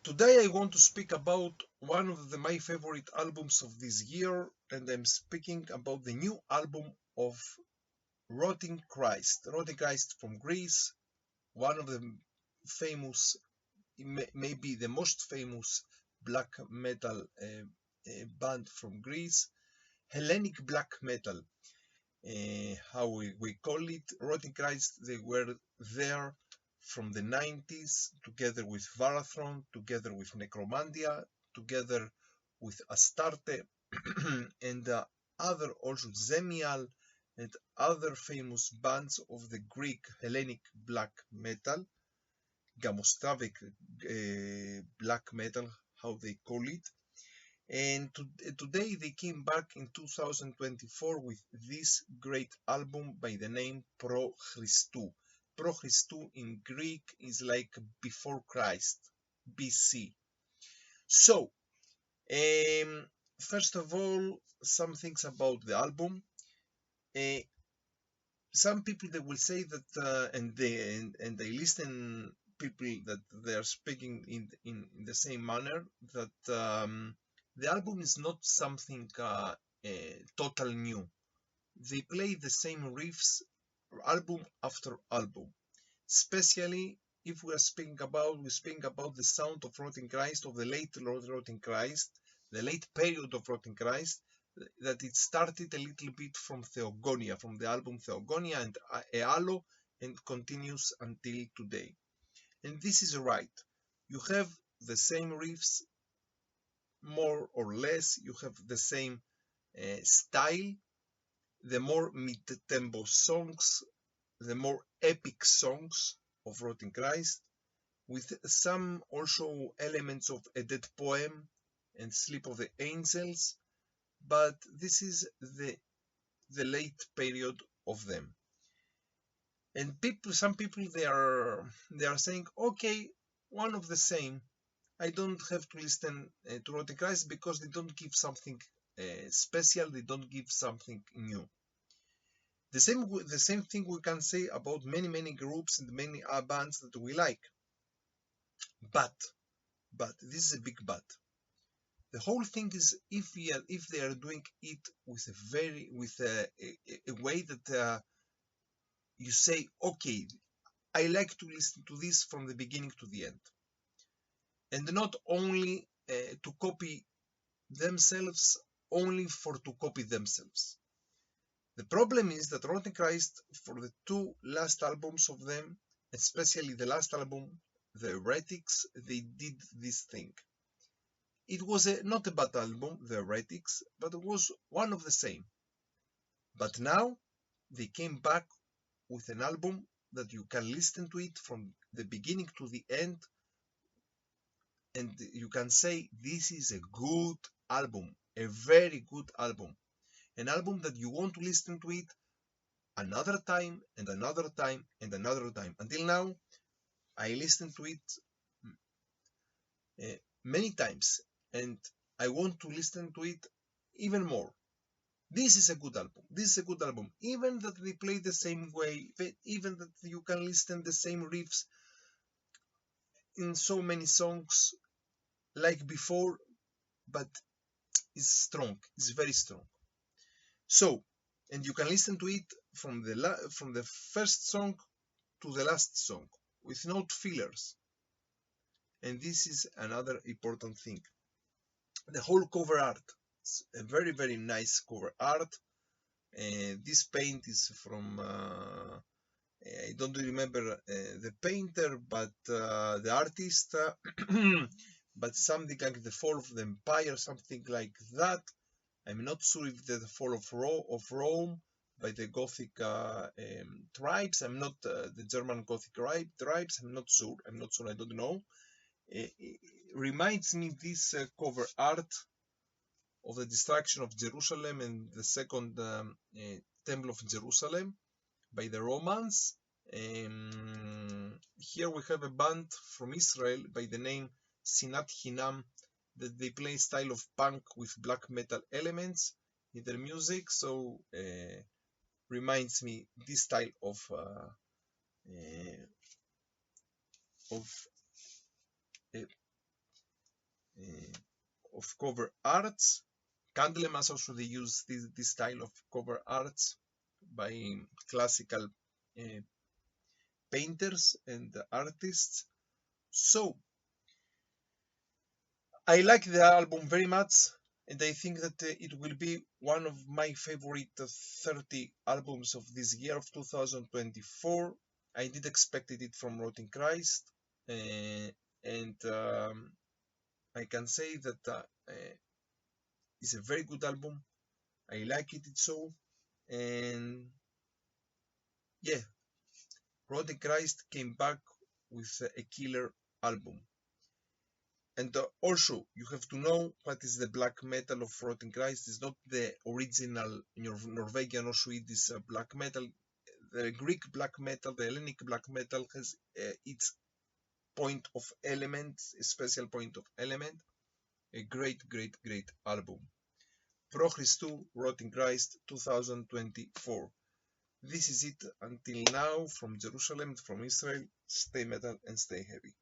Today I want to speak about one of my favorite albums of this year, and I'm speaking about the new album of Rotting Christ. Rotting Christ from Greece, one of the famous, maybe the most famous black metal band from Greece, Hellenic black metal, how we call it. Rotting Christ, they were there from the 90s, together with Varathron, together with Necromandia, together with Astarte, and other also Zemial, and other famous bands of the Greek Hellenic black metal, Gamostravic black metal, how they call it. And today they came back in 2024 with this great album by the name Pro Xristou. Pro Xristou in Greek is like before Christ, BC. So, first of all, some things about the album. Uh, some people they will say that, and they listen people that they are speaking in the same manner that the album is not something total new. They play the same riffs album after album, especially if we're speaking about the sound of Rotting Christ, of the late Rotting Christ, the late period of Rotting Christ, that it started a little bit from Theogonia, from the album Theogonia and Ealo, and continues until today. And this is right. You have the same riffs, more or less. You have the same style. The more mid-tempo songs, the more epic songs of Rotting Christ, with some also elements of a dead poem and Sleep of the Angels, but this is the late period of them. And some people they are saying, okay, one of the same. I don't have to listen to Rotting Christ because they don't give something special. They don't give something new. The same thing we can say about many groups and many bands that we like. But this is a big but. The whole thing is if they are doing it with a way that you say, okay, I like to listen to this from the beginning to the end, and not only to copy themselves only for to copy themselves. The problem is that Rotten Christ, for the two last albums of them, especially the last album, The Heretics, they did this thing. It was not a bad album, The Heretics, but it was one of the same. But now they came back with an album that you can listen to it from the beginning to the end, and you can say this is a good album, a very good album, an album that you want to listen to it another time and another time and another time. Until now, I listened to it many times, and I want to listen to it even more. This is a good album. This is a good album. Even that they play the same way, even that you can listen the same riffs in so many songs like before, but it's strong. It's very strong. So, and you can listen to it from the first song to the last song with no fillers. And this is another important thing. The whole cover art. It's a very nice cover art. This paint is from I don't remember the painter, but the artist, but something like the Fall of the Empire, something like that. I'm not sure if the Fall of Rome by the Gothic tribes. I'm not the German Gothic tribes. I'm not sure. I don't know. It reminds me this cover art of the destruction of Jerusalem and the second Temple of Jerusalem by the Romans. Here we have a band from Israel by the name Sinat Hinam that they play style of punk with black metal elements in their music, so reminds me this style of uh, of cover arts. Candlemas also they use this style of cover arts by classical painters and artists. So I like the album very much, and I think that it will be one of my favorite 30 albums of this year of 2024. I did expected it from Rotting Christ, and I can say that it's a very good album. I like it so, and yeah, Rotting Christ came back with a killer album. And also, you have to know what is the black metal of Rotting Christ. It's not the original Norwegian or Swedish black metal. The Greek black metal, the Hellenic black metal has its point of element, a special point of element. A great, great, great album. Xristou, Rotting Christ, 2024. This is it until now from Jerusalem, from Israel. Stay metal and stay heavy.